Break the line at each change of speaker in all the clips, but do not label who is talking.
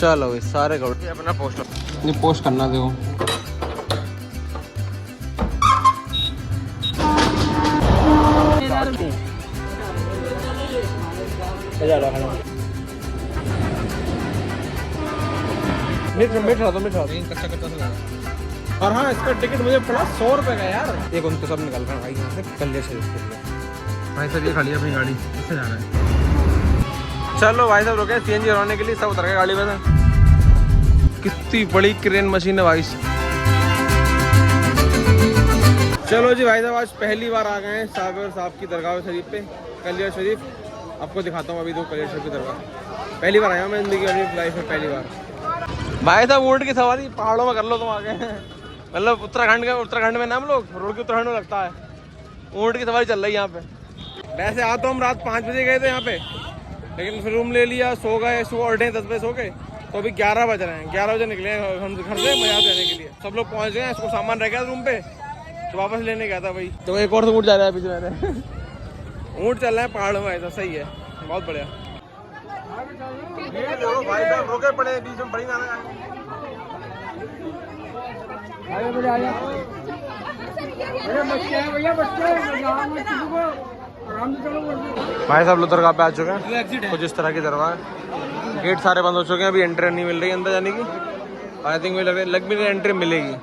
चलो भाई सारे कपड़े अपना पोस्ट नहीं पोस्ट करना देखो। और हाँ इसका टिकट मुझे पड़ा 100 रुपए का यार। एक उनको सब निकल रहा है भाई यहाँ से कल्याण शरीफ के लिए। भाई साहब ये खाली अपनी गाड़ी इससे जाना है। चलो भाई साहब रुके सीएनजी भरवाने के लिए, सब उतर गए गाड़ी में से। कितनी बड़ी क्रेन मशीन है भाई। चलो जी भाई साहब आज पहली बार आ गए हैं सागर साहब की दरगाह शरीफ पे, कल्याण शरीफ। आपको दिखाता हूँ अभी तो कल्याण शरीफ की दरगाह पहली बार आया हूँ मैं जिंदगी अपनी लाइफ में पहली बार। भाई साहब ऊँट की सवारी पहाड़ों में कर लो तुम आगे। मतलब उत्तराखंड में ना हम लोग रोड के उत्तराखंड में लगता है। ऊँट की सवारी चल रही है यहाँ पे। वैसे आ तो हम रात 5 बजे गए थे यहाँ पे, लेकिन फिर रूम ले लिया, सो गए, सुबह उठे 10 बजे सो गए, तो अभी 11 बज रहे हैं। 11 बजे निकले हम घर से मजा देने के लिए। सब लोग पहुँच गए, इसको सामान रह गया रूम पे तो वापस लेने गया था भाई। तो एक और से ऊँट जा रहा है पीछे मेरे। ऊँट चल रहे हैं पहाड़ों में, ऐसा सही है, बहुत बढ़िया। भाई साहब रोके पड़े बीच में, बड़ी नाना भाई साहब दरगाह पे आ चुके हैं। कुछ इस तरह की दरगाह है, गेट सारे बंद हो चुके हैं, अभी एंट्री नहीं मिल रही अंदर जाने की। आई थिंक मुझे लग भी एंट्री मिलेगी।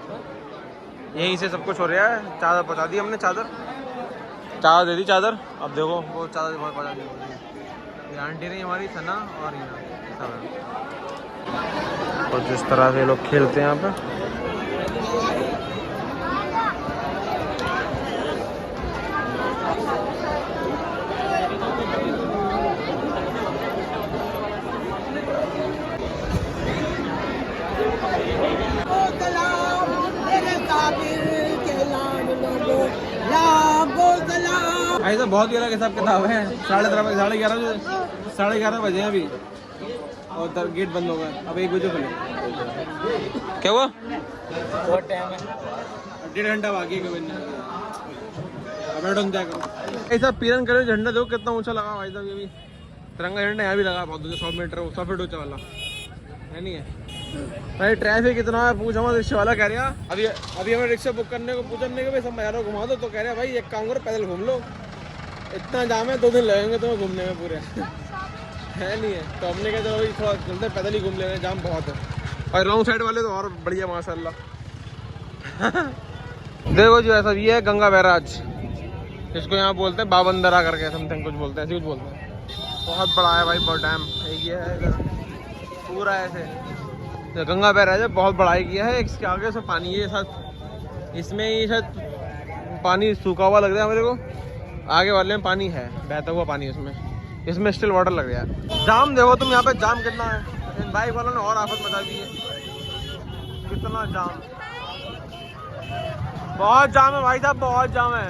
यहीं से सब कुछ हो रहा है। चादर पहुँचा दी हमने, चादर दे दी चादर। अब देखो वो चादर बहुत पहुँचा दी। ये आंटी रही हमारी सना और रीना। और जिस तरह से लोग खेलते हैं यहाँ पे, ऐसा बहुत ही अलग हिसाब किताब है। 11:30 बजे अभी और गेट बंद हो गया। अब 1 बजे खुले। क्या हुआ? बहुत टाइम है, 1.5 घंटा बाकी है। ऐसा पीरन करे झंडा देखो कितना ऊंचा लगा भाई साहब। ये भी तिरंगा झंडा यहाँ भी लगा बहुत, 100 मीटर 100 फीट ऊंचा वाला है। नहीं है भाई ट्रैफिक कितना है पूछा मत। रिक्शा वाला कह रहा अभी हमें रिक्शा बुक करने को पूछने के भाई सब मजारों घुमा दो, तो कह रहे भाई एक काम करो पैदल घूम लो, इतना जाम है 2 दिन लगेंगे तुम्हें घूमने में पूरे। है नहीं है तो हमने कहा चलो भाई थोड़ा चलते पैदल ही घूम ले रहे हैं, जाम बहुत है। और लॉन्ग साइड वाले तो और बढ़िया माशाल्लाह। देखो जी ऐसा ये है गंगा बैराज, इसको यहाँ बोलते हैं बाबंदरा करके समथिंग कुछ बोलते हैं, ऐसे कुछ बोलते हैं। बहुत बड़ा है भाई, बहुत डैम ये है पूरा ऐसे। तो गंगा बैराज है, बहुत बड़ाई किया है। इसके आगे से पानी है साथ, इसमें ही शायद पानी सूखा हुआ लग रहा है मेरे को। आगे वाले में पानी है, बहता हुआ पानी इसमें स्टिल वाटर लग रहा है। जाम देखो तुम यहाँ पे, जाम कितना है। इन बाइक वालों ने और आफत मचा दी है। कितना जाम, बहुत जाम है भाई साहब, बहुत जाम है।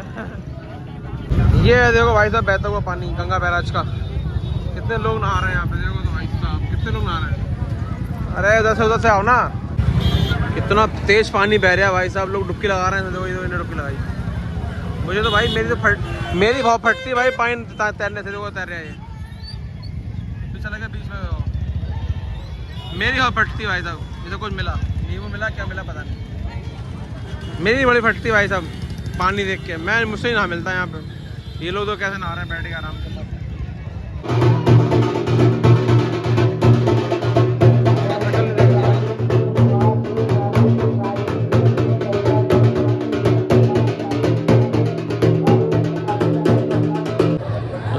ये है देखो भाई साहब बहता हुआ पानी गंगा बैराज का। कितने लोग नहा रहे हैं यहाँ पे, देखो तो भाई साहब कितने लोग नहा रहे हैं। अरे उधर से आओ ना, कितना तेज पानी बह रहा है भाई साहब। लोग डुबकी लगा रहे हैं, देखो इन्होंने डुबकी लगाई। मुझे तो भाई मेरी भाव फटती है भाई पानी तैरने से। देखो तैर रहा है ये, तो चला गया बीच में। मेरी भाव फटती है भाई साहब। इसे कुछ मिला नींबू मिला, क्या मिला पता नहीं। मेरी बड़ी फटती है भाई साहब पानी देख के। मुझसे ही नहा मिलता है यहाँ पे। ये लोग तो कैसे नहा रहे हैं बैठ के आराम से।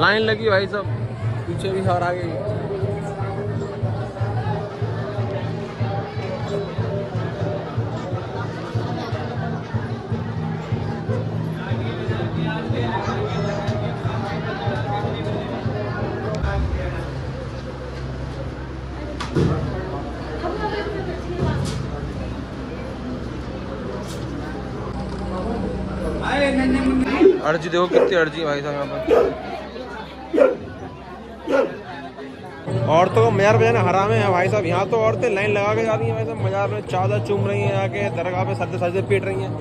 लाइन लगी भाई सब, पीछे भी और आगे। अर्जी देखो कितनी अर्जी भाई साहब यहाँ पर। औरतों को मजार बजाना हराम है भाई साहब। यहाँ तो औरतें लाइन लगा के जा रही हैं भाई साहब, मजार में चादर चूम रही हैं, आके दरगाह पे सजदे सजदे पीट रही हैं।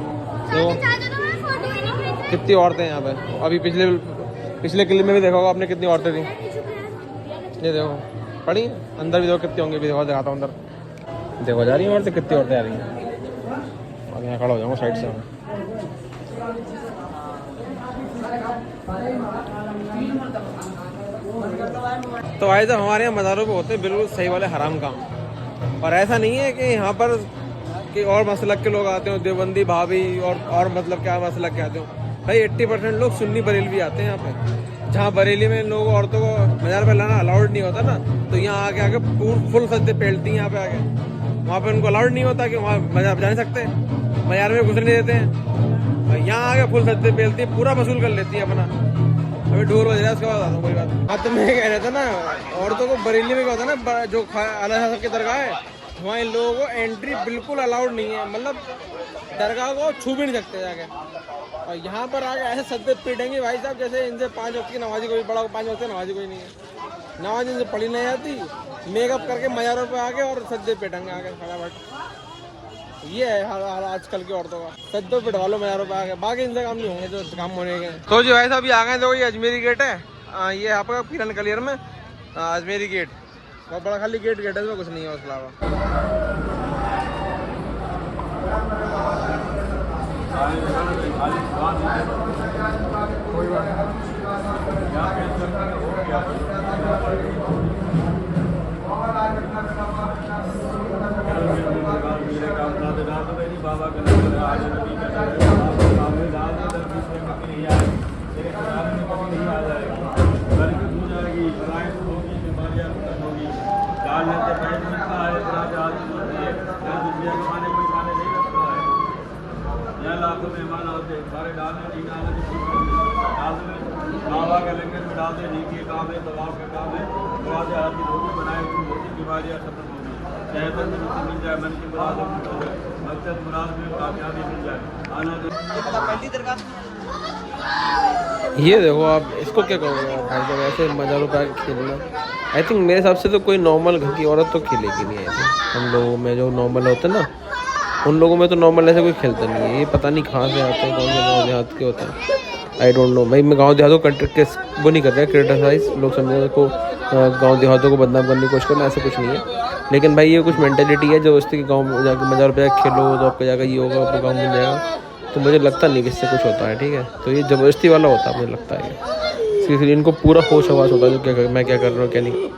तो कितनी औरतें हैं यहाँ पे। अभी पिछले किले में भी देखा होगा आपने कितनी औरतें थी। ये देखो पड़ी अंदर भी देखो कितनी होंगी, भी देखो दिखाता हूँ अंदर। देखो जा रही है औरतें, कितनी औरतें आ रही हैं। और यहाँ खड़ा हो जाऊँगा साइड से मैं। तो भाई साहब हमारे यहाँ मज़ारों पे होते हैं बिल्कुल सही वाले हराम काम। और ऐसा नहीं है कि यहाँ पर कि और मसलक के लोग आते हो, देवबंदी भाभी और मतलब क्या मसलक के आते हो भाई। 80% लोग सुन्नी बरेलवी आते हैं यहाँ पे। जहाँ बरेली में लोग औरतों को मज़ार पे लाना अलाउड नहीं होता ना, तो यहाँ आके आके फुल सज्जे पेलती हैं यहाँ पे आके। वहाँ पे उनको अलाउड नहीं होता कि वहाँ मज़ार पे जा नहीं सकते, मज़ार में घुसने नहीं देते हैं। यहाँ आके फुल सज्जे पेलती है, पूरा वसूल कर लेती है अपना। अभी ढोल बज रहा है, उसके बाद आता हूँ कोई बात। हाँ तो मैं कह रहा था ना, औरतों को बरेली में क्या होता है ना, जो आला साहब की दरगाह है वहाँ इन लोगों को एंट्री बिल्कुल अलाउड नहीं है, मतलब दरगाह को छू भी नहीं सकते जाके। और यहाँ पर आके ऐसे सद्दे पीटेंगे भाई साहब जैसे इनसे 5 वक्त की नमाजी कोई बड़ा, 5 वक्त की नमाजी कोई नहीं है। नमाज इनसे पढ़ी नहीं आती, मेकअप करके मज़ारों पे आके और सद्दे पीटेंगे आके फटाफट। ये है हाल आजकल की औरतों का, सद्दों पिटवा लो मज़ारों पे आके, बाकी इनसे काम नहीं होंगे जो काम होने के। तो जी भाई साहब ये आ गए, देखो ये अजमेरी गेट है, ये आपका किरण कलियर में अजमेरी गेट, बहुत बड़ा खाली गेट है, इसमें कुछ नहीं है उसके अलावा। कोई बात लाखों मेहमान आते सारे डालने नहीं डालने बाबा के लंगर में डालते नहीं के काम है, दबाव के काम है। मुराद आदमी रोटी बनाए तो मोटी बीमारियाँ खत्म होगी, सेहत में मिल जाए, मन की मुराद मकसद मुराद में कामयाबी मिल जाए। आना पहली दरगाह ये देखो आप इसको क्या कहोगे भाई साहब, ऐसे मज़ारों पर खेलना। आई थिंक मेरे हिसाब से तो कोई नॉर्मल घर की औरत तो खेलेगी नहीं है। हम लोगों में जो नॉर्मल होते हैं ना, उन लोगों में तो नॉर्मल ऐसे कोई खेलता नहीं है। ये पता नहीं कहाँ से आते हैं, कौन से गाँव देहात के होते हैं, आई डोंट नो भाई। मैं गाँव देहातों को वो नहीं कर रहा है क्रिटिसाइज, लोग समझे को गाँव देहातों को बदनाम करने की कोशिश करना, ऐसा कुछ नहीं है। लेकिन भाई ये कुछ मेंटेलिटी है जबरदस्ती कि गाँव में जाकर मज़ार पे जाकर खेलो तो आपको जाकर ये होगा, आपको गाँव मिल जाएगा। तो मुझे लगता नहीं कि इससे कुछ होता है, ठीक है। तो ये ज़बरदस्ती वाला होता है मुझे लगता है, इसलिए इनको पूरा होश हवास होता है जो क्या मैं क्या कर रहा हूँ क्या नहीं।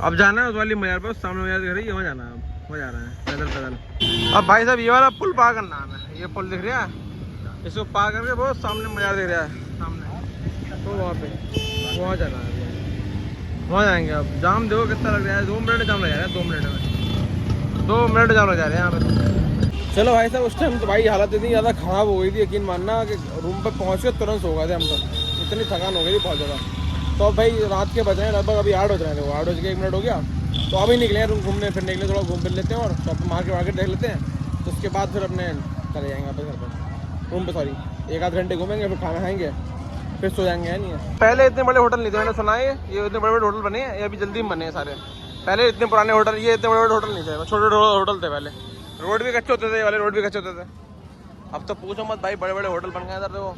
अब जाना है उस वाली मज़ार पर, सामने मज़ार दिख रही है, वहाँ जाना है, वहाँ जा रहे हैं पैदल पैदल। अब भाई साहब ये वाला पुल पार करना है, ये पुल दिख रहा है, इसको पार करके बहुत सामने मज़ार दिख रहा है सामने, तो वहाँ पे वहाँ जाना है, वहाँ जाएंगे। अब जाम देखो कितना लग रहा है, 2 मिनट जाम लग जा रहा है, 2 मिनट में 2 मिनट जाम लग जा रहे हैं यहाँ पे। चलो भाई साहब उस टाइम तो भाई हालत इतनी ज़्यादा ख़राब हो गई थी, यकीन मानना कि रूम पर पहुँच के तुरंत सो गए थे हम तो, इतनी थकान हो गई थी बहुत ज़्यादा। तो भाई रात के बज रहे हैं लगभग, अभी 8 बज रहे थे, 8 बज के 1 मिनट हो गया। तो अभी निकले हैं रूम घूमने फिरने के लिए, थोड़ा घूम फिर लेते हैं और शॉप मार्केट देख लेते हैं। तो उसके बाद फिर अपने चले जाएंगे वापस घर पर, रूम पे, सॉरी 1 आध घंटे घूमेंगे, फिर खाना खाएंगे, फिर सो जाएंगे। है नहीं है पहले इतने बड़े होटल नहीं थे, मैंने सुना है ये इतने बड़े बड़े होटल बने हैं, ये अभी जल्दी बने हैं सारे। पहले इतने पुराने होटल, ये इतने बड़े बड़े होटल नहीं थे, छोटे छोटे होटल थे पहले। रोड भी कच्चे होते थे, ये वाले रोड भी कच्चे होते थे। अब तो पूछो मत भाई, बड़े बड़े होटल बन गए इधर, देखो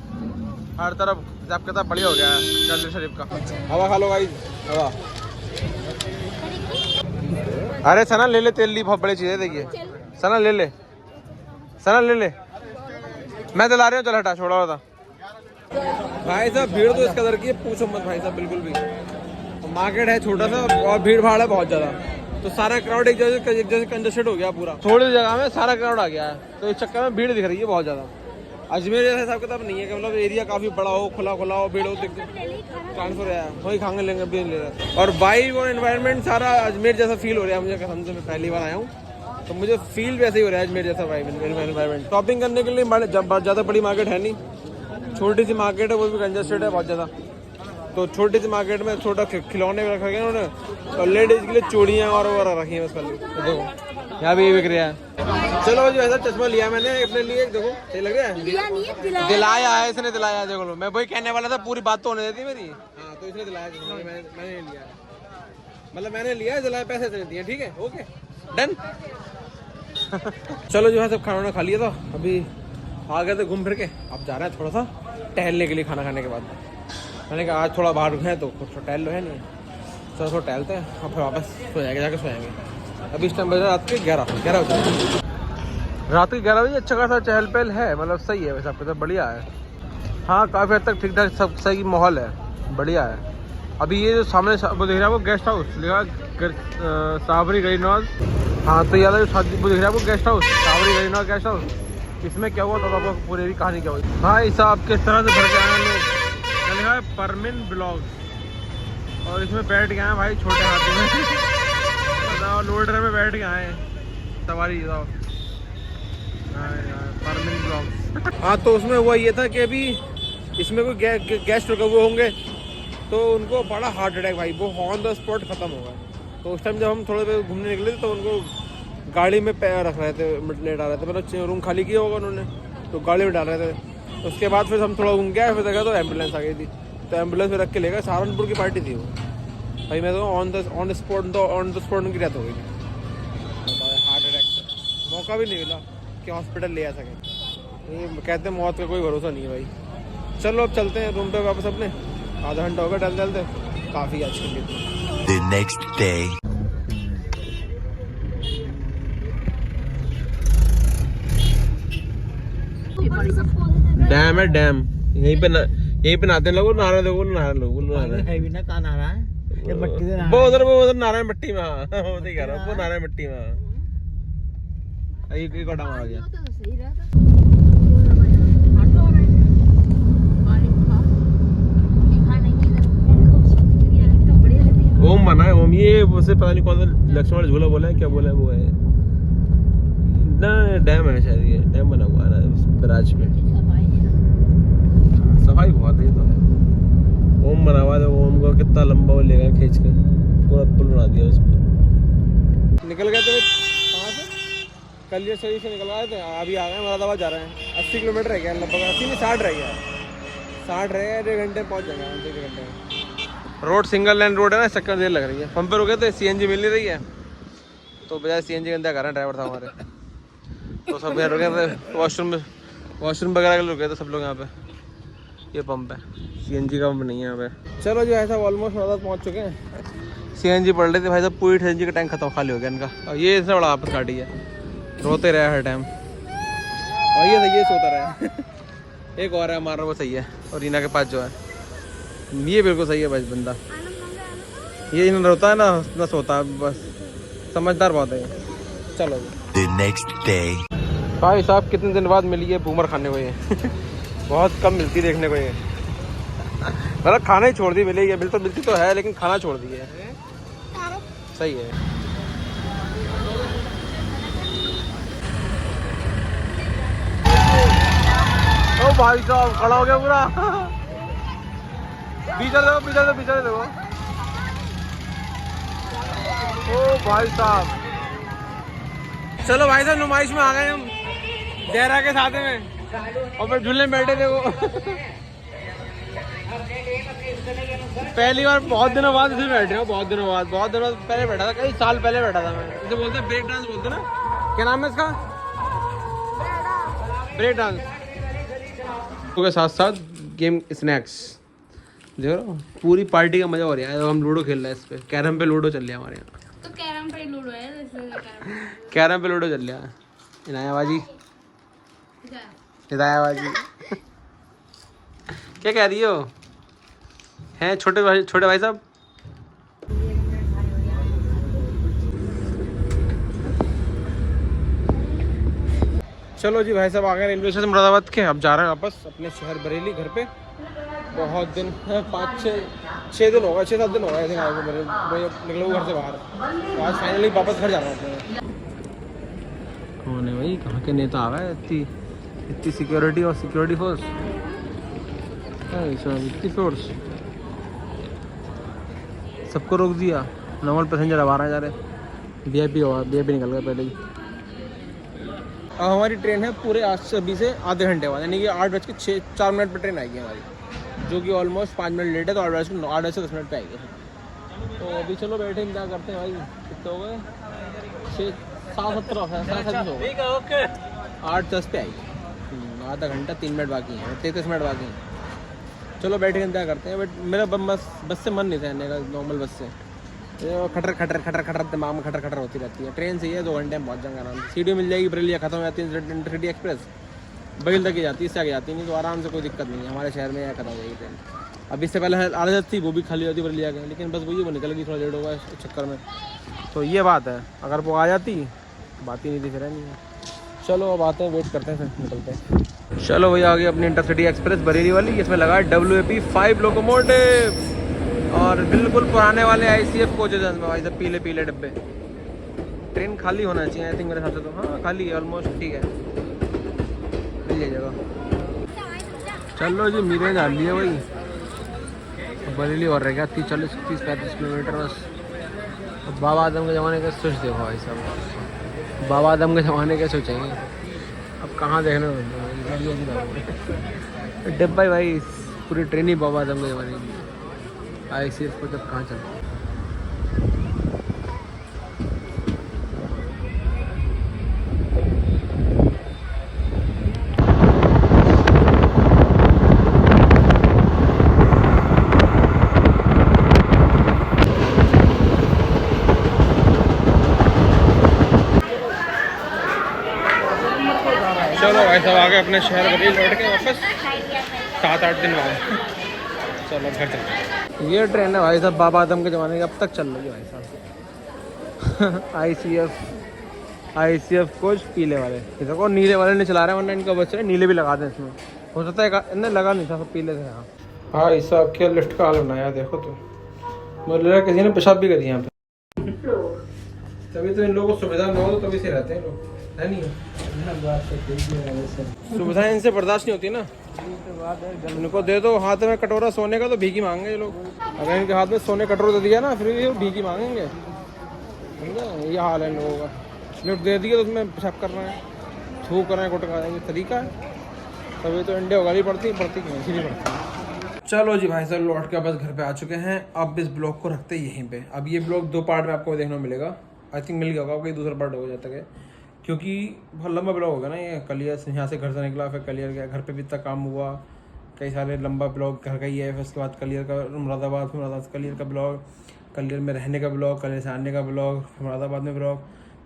हर तरफ जब कहता बढ़िया हो गया है जलाल शरीफ का। हवा खा लो भाई, हवा। अरे सना ले ले तेल ली, बहुत बड़ी चीज़ है, देखिए सना ले ले, सना ले ले, मैं दिला रही हूँ, चल हटा, छोड़ा हुआ था। भाई साहब भीड़ तो इस कदर की है, पूछो मत भाई साहब, बिल्कुल भी। मार्केट है छोटा सा और भीड़ भाड़ है बहुत ज़्यादा, तो सारा क्राउड एक जैसे कंजस्टेड हो गया पूरा, थोड़ी जगह में सारा क्राउड आ गया है। तो इस चक्कर में भीड़ दिख रही है बहुत ज़्यादा। अजमेर जैसा हिसाब किताब नहीं है कि मतलब एरिया काफ़ी बड़ा हो, खुला हो, भीड़ हो, ट्रांसफर है, वही खाने लेंगे भी ले रहे हैं। और वाइब और एनवायरनमेंट सारा अजमेर जैसा फील हो रहा है मुझे, कसम से मैं पहली बार आया हूँ तो मुझे फील वैसे ही हो रहा है अजमेर जैसा वाइब एनवायरनमेंट। शॉपिंग करने के लिए ज़्यादा बड़ी मार्केट है नहीं, छोटी सी मार्केट है, वो भी कंजस्टेड है बहुत ज़्यादा। तो छोटी सी मार्केट में छोटा खिलौने रखा गया उन्होंने, और लेडीज़ के लिए चूड़ियाँ और वगैरह रखी हैं बस खाली। देखो यहाँ भी बिक रहा है। चलो जी ऐसा चश्मा लिया मैंने अपने लिए, देखो सही लग रहा है, दिलाया है इसने, दिलाया। देखो लो, मैं वही कहने वाला था, पूरी बात तो होने देती मेरी। हाँ तो इसने दिलाया, मैंने लिया, मतलब मैंने लिया, दिलाया, पैसे से दिए, ठीक है, ओके डन। चलो जो है सब खाना खा लिया था, अभी आ गए थे घूम फिर के, अब जा रहे हैं थोड़ा सा टहलने के लिए खाना खाने के बाद। मैंने कहा आज थोड़ा बाहर रुके हैं तो कुछ टहल लो है नहीं, चलो थोड़ा टहलते हैं और फिर वापस सो जाएंगे, जाके सोएंगे। अभी इस टाइम बजे रात के 11 बजे, रात के 11 बजे। अच्छा खासा चहल पहल है, मतलब सही है वैसे आपके तो बढ़िया है। हाँ काफ़ी हद तक ठीक ठाक सब सही माहौल है, बढ़िया है। अभी ये जो सामने वो दिख रहा है वो गेस्ट हाउस लिखा सावरी गरीनवाल। हाँ तो ये जो शादी वो दिख रहा है वो गेस्ट हाउस सावरी गरीनवाल गेस्ट हाउस। इसमें क्या हुआ तो आपको पूरी कहानी क्या हुई भाई साहब, किस तरह से भर के आए लोग। लिखा है परमिन ब्लॉग और इसमें बैठ गए हैं भाई छोटे हाथी में लोडर में बैठ के आए सवारी परमिन ब्लॉग। हाँ तो उसमें हुआ ये था कि अभी इसमें कोई गेस्ट रुके हुए होंगे तो उनको बड़ा हार्ट अटैक भाई, वो ऑन द स्पॉट ख़त्म हो गया। तो उस टाइम जब हम थोड़े देर घूमने निकले थे तो उनको गाड़ी में पैर रख रहे थे, लेट आ रहे थे, मतलब रूम खाली किया होगा उन्होंने तो गाड़ी में डाल रहे थे। उसके बाद फिर हम थोड़ा घूम गया, फिर देखा तो एम्बुलेंस आ गई थी, तो एम्बुलेंस में रख के ले गए। सहारनपुर की पार्टी थी वो भाई, मैं तो ऑन द स्पॉट उनकी डेथ हो गई हार्ट अटैक से। मौका भी नहीं मिला कि हॉस्पिटल ले आ सकें। ये कहते हैं मौत का कोई भरोसा नहीं है भाई। चलो अब चलते हैं रूम पे वापस अपने, आधा घंटा हो गया टहलते काफ़ी अच्छी थी।
The next day.
डैम है डैम, यहीं पे नहाते हैं लोग, नहा रहे
है भी ना, कहाँ नहा रहा है ये मट्टी से,
वो उधर नहा रहे हैं मिट्टी में। हाँ वो तो कह रहा हूँ, वो नहा रहे हैं मिट्टी में। एक और डाम आ गया। ओम बना है, ओम ये उसे पता नहीं कौन सा लक्ष्मण वाला झूला बोला है, क्या बोला है वो है ना, डैम है शायद, ये डैम बना हुआ है बराज पे। सफाई बहुत है तो। ओम बना हुआ है, ओम को कितना लंबा वो लेगा खींच के, पूरा पुल बना दिया उस पर। निकल गए थे कहाँ से, कलियर शरीफ से निकल गए थे, अभी आ गए मुरादाबाद जा रहे हैं। 80 किलोमीटर रह गया लगभग, 80 में 60 रह गया, 60 रह गया, 1.5 घंटे पहुँच जाएगा, 1 घंटे में। रोड सिंगल लाइन रोड है ना, चक्कर देर लग रही है। पंप पे रुके थे, सीएनजी मिल नहीं रही है तो बजाय सीएनजी के अंदर कर रहे हैं, ड्राइवर था हमारे तो सब यहाँ रुके थे, वॉशरूम वगैरह के लिए रुके थे सब लोग यहाँ पे। ये पंप है, सीएनजी का पंप नहीं है यहाँ पे। चलो जो ऐसा ऑलमोस्ट मुरादाबाद पहुँच चुके हैं। सीएनजी पड़ रही थी भाई साहब, पूरी सीएनजी का टैंक खत्म खाली हो गया इनका, और ये इससे बड़ा आपस काटी है, रोते रहे हर टाइम। और ये सही है, सोता रहा एक और है हमारा, वो सही है, और रीना के पास जो है ये बिल्कुल सही है बस बंदा, ये ना रोता है ना सोता है, बस समझदार बहुत है। चलो
The next day.
भाई साहब कितने दिन बाद मिली है बूमर खाने को, ये बहुत कम मिलती देखने को ये, मतलब खाना ही छोड़ दी, मिलेगी मिलती तो है लेकिन खाना छोड़ दी है। सही है। ओ भाई साहब खड़ा हो गया पूरा पीछे दो। ओ भाई साहब, चलो भाई साहब नुमाइश में आ गए हम देहरा के साथ में, और फिर झूले में बैठे थे वो पहली बार बहुत दिनों बाद इसे बैठ रहे हो, बहुत दिनों बाद पहले बैठा था, कई साल पहले बैठा था मैं। इसे बोलते हैं ब्रेक डांस बोलते ना, क्या नाम है इसका, ब्रेक डांस के साथ साथ गेम स्नैक्स। देखो पूरी पार्टी का मजा हो रहा है, हम लूडो खेल रहे हैं, इस पे कैरम पे लूडो चल रहा है हमारे यहाँ,
तो कैरम पे लूडो है,
कैरम पे लूडो चल रहा है। इनायाबाजी हिदायाबाजी क्या कह रही हो हैं छोटे भाई साहब। चलो जी भाई साहब आ गए रेलवे स्टेशन मुरादाबाद के, अब जा रहे हैं वापस अपने शहर बरेली घर पे। बहुत दिन 5-6 दिन होगा, 6-7 दिन होगा ऐसे निकले हुए घर से बाहर, तो आज फाइनली वापस घर जाना है। कौन है भाई, कहाँ के नेता आ गए, इतनी सिक्योरिटी और सिक्योरिटी फोर्स, इतनी फोर्स, सबको रोक दिया। नॉर्मल पैसेंजर अब आ रहे जा रहे, वीआईपी निकल गए पहले ही। अब हमारी ट्रेन है पूरे आज से अभी से आधे घंटे बाद, यानी कि 8:04 पर ट्रेन आएगी हमारी, जो कि ऑलमोस्ट 5 मिनट लेट है, तो 8 से 10 मिनट पे आएगी। तो अभी चलो बैठे इंतजार करते हैं भाई, कितने हो गए 6-7 हो गए, 8-10 पे आएगी आधा घंटा 3 मिनट बाकी है, 33 मिनट बाकी हैं। चलो बैठ के इंतजार करते हैं। बट मेरा बस से मन नहीं था आने का, नॉर्मल बस से ये खटर खटर खटर खटर दिमाग में खटर खटर होती रहती है। ट्रेन से ही है 2 घंटे में पहुँच जाएंगे आराम से। सीढ़ी मिल जाएगी, बरेलिया खत्म हो जाती है, इंटरसिटी एक्सप्रेस बगल तक ही जाती है, इससे आगे जाती नहीं, तो आराम से कोई दिक्कत नहीं है। हमारे शहर में खत्म हो जाएगी ट्रेन। अब इससे पहले आदत थी, वो भी खाली होती बरेलिया के, लेकिन बस वही वो निकल गई, थोड़ा लेट होगा इस चक्कर में। तो ये बात है, अगर वो आ जाती बात ही नहीं थी, फिर नहीं है। चलो अब आते हैं, वेट करते हैं, फिर निकलते हैं। चलो वही आ गई अपनी इंटरसिटी एक्सप्रेस बरेली वाली। इसमें लगा है WAP 5 लोकोमोटिव और बिल्कुल पुराने वाले ICF कोचेज में भाई साहब, पीले पीले डब्बे। ट्रेन खाली होना चाहिए आई थिंक मेरे हिसाब से, तो हाँ खाली है ऑलमोस्ट, ठीक है, मिल जाएगा। चलो जी मीरे डाल लिए वही बरेली और रह गया 30-40-35 किलोमीटर बस। बाबा आदम के ज़माने का सोच देखो भाई साहब, बाबा आदम के ज़माने के सोचेंगे, अब कहाँ देखने डब्बा भाई, पूरी ट्रेन ही बाबा आदम के ज़माने की। ICF को जब कहाँ चलता है। चलो भाई साहब आ गए अपने शहर बरेली लौट के वापस, 7-8 दिन बाद। चलो घर चलते। ये ट्रेन है भाई साहब बाबा आदम के ज़माने की, अब तक चल रही है भाई साहब। ICF कोच पीले वाले, देखो नीले वाले नहीं चला रहे, वरना इनका बच्चे नीले भी लगा दें इसमें, हो सकता है इन्हें लगा नहीं था, सब पीले थे। हाँ भाई साहब क्या लिफ्ट का हाल बनाया, देखो तो मुझे लग रहा है किसी ने पेशाब भी कर दिया यहाँ पे। तभी तो इन लोगों को सुविधा न हो तो तभी से रहते हैं लोग, है नहीं? सुविधाएं इनसे बर्दाश्त नहीं होती ना। इनको दे दो हाथ में कटोरा सोने का तो भीगी मांगेंगे ये लोग। अगर इनके हाथ में सोने कटोरा दे दिया ना, फिर ये भीगी मांगेंगे, समझा? ये हाल है इन लोगों का। लिफ्ट दे दिया तो उसमें पेशाब करना है, थूक करना है, गुटका है, ये तरीका है। तभी तो इंडिया उगाली पड़ती नहीं पड़ती। चलो जी भाई साहब लौट के बस घर पे आ चुके हैं। अब इस ब्लॉग को रखते हैं यहीं पे। अब ये ब्लॉग 2 पार्ट में आपको देखने को मिलेगा, आई थिंक मिल गया होगा, कोई दूसरा पार्ट हो जाता है, क्योंकि बहुत लंबा ब्लॉग होगा ना ये। कलियर से यहाँ से घर से निकला, फिर कलियर गया, घर पे भी इतना काम हुआ, कई सारे लंबा ब्लॉग घर का ही है। फिर उसके बाद कलियर का मुरादाबाद, फिर मुरादाबाद कलियर का ब्लॉग, कलियर में रहने का ब्लॉग, कलियर से आने का ब्लॉग, मुरादाबाद में ब्लॉग,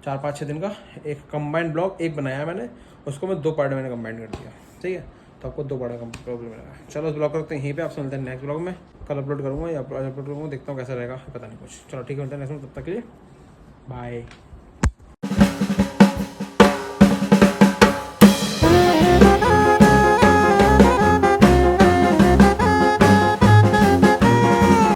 4-5-6 दिन का एक कंबाइंड ब्लॉग एक बनाया मैंने, उसको मैं 2 पार्ट में मैंने कंबाइंड कर दिया, ठीक है? तो आपको 2 पार्ट का ब्लॉग मिलेगा। चलो इस ब्लॉग करते हैं यहीं पे, आपसे मिलते हैं नेक्स्ट ब्लॉग में। कल अपलोड करूँगा या अपलोड करूँगा, देखता हूँ कैसा रहेगा, पता नहीं कुछ। चलो ठीक है, मिलते हैं नेक्स्ट में, तब तक के लिए बाय।